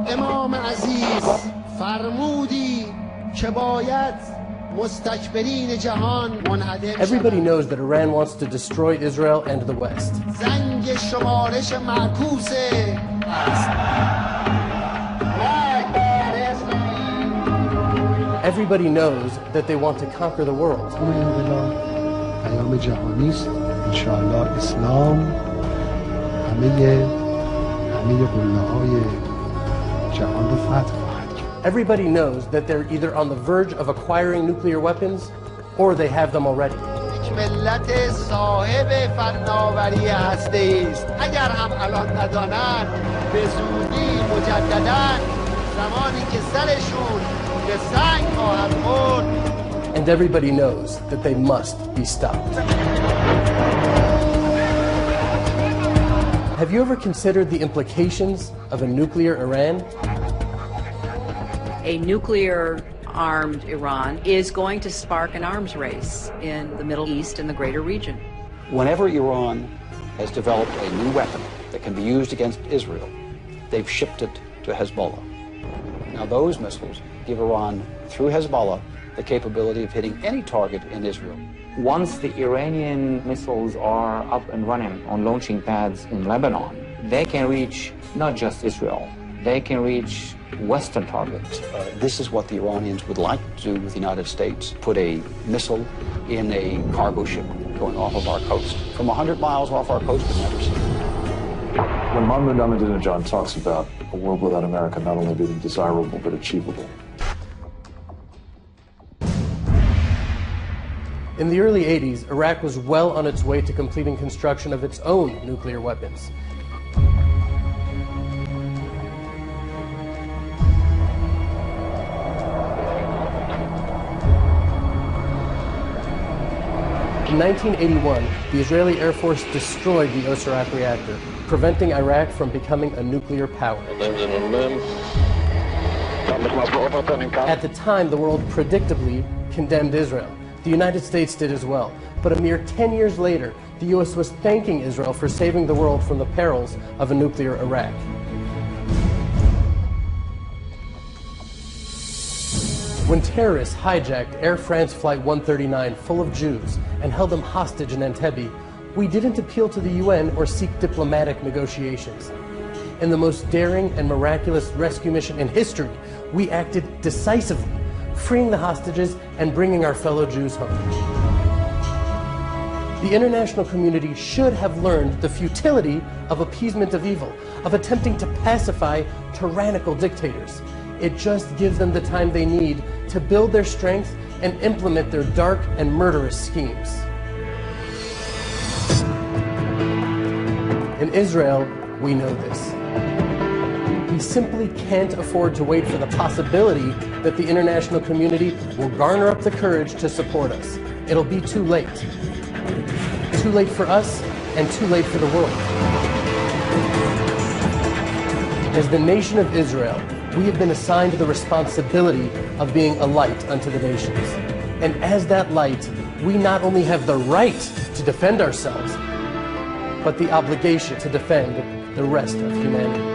امام عزیز فرمودی که باید مستکبرین جهان منهدم شوند. Everybody knows that Iran wants to destroy Israel and the West. زنگ شمارش معکوس است. Everybody knows that they want to conquer the world. پیام جهانی است. ان شاء الله اسلام همه قله‌های جهان رو فتح خواهد کرد. Everybody knows that they're either on the verge of acquiring nuclear weapons or they have them already. یک ملت صاحب فناوری هسته است. اگر هم الان ندانند به زودی مجدداً زمانی که سرشون به سنگ خواهد خورد. And everybody knows that they must be stopped. Have you ever considered the implications of a nuclear Iran? A nuclear-armed Iran is going to spark an arms race in the Middle East and the greater region. Whenever Iran has developed a new weapon that can be used against Israel, they've shipped it to Hezbollah. Now those missiles give Iran, through Hezbollah, the capability of hitting any target in Israel. Once the Iranian missiles are up and running on launching pads in Lebanon, they can reach not just Israel, they can reach Western targets. This is what the Iranians would like to do with the United States, put a missile in a cargo ship going off of our coast. From 100 miles off our coast, we've never seen it. When Mahmoud Ahmadinejad talks about a world without America not only being desirable but achievable, in the early 80s, Iraq was well on its way to completing construction of its own nuclear weapons. In 1981, the Israeli Air Force destroyed the Osirak reactor, preventing Iraq from becoming a nuclear power. At the time, the world predictably condemned Israel. The United States did as well. But a mere 10 years later, the U.S. was thanking Israel for saving the world from the perils of a nuclear Iraq. When terrorists hijacked Air France Flight 139 full of Jews and held them hostage in Entebbe, we didn't appeal to the UN or seek diplomatic negotiations. In the most daring and miraculous rescue mission in history, we acted decisively, freeing the hostages and bringing our fellow Jews home. The international community should have learned the futility of appeasement of evil, of attempting to pacify tyrannical dictators. It just gives them the time they need to build their strength and implement their dark and murderous schemes. In Israel, we know this. We simply can't afford to wait for the possibility that the international community will garner up the courage to support us. It'll be too late. Too late for us and too late for the world. As the nation of Israel, we have been assigned the responsibility of being a light unto the nations. And as that light, we not only have the right to defend ourselves, but the obligation to defend the rest of humanity.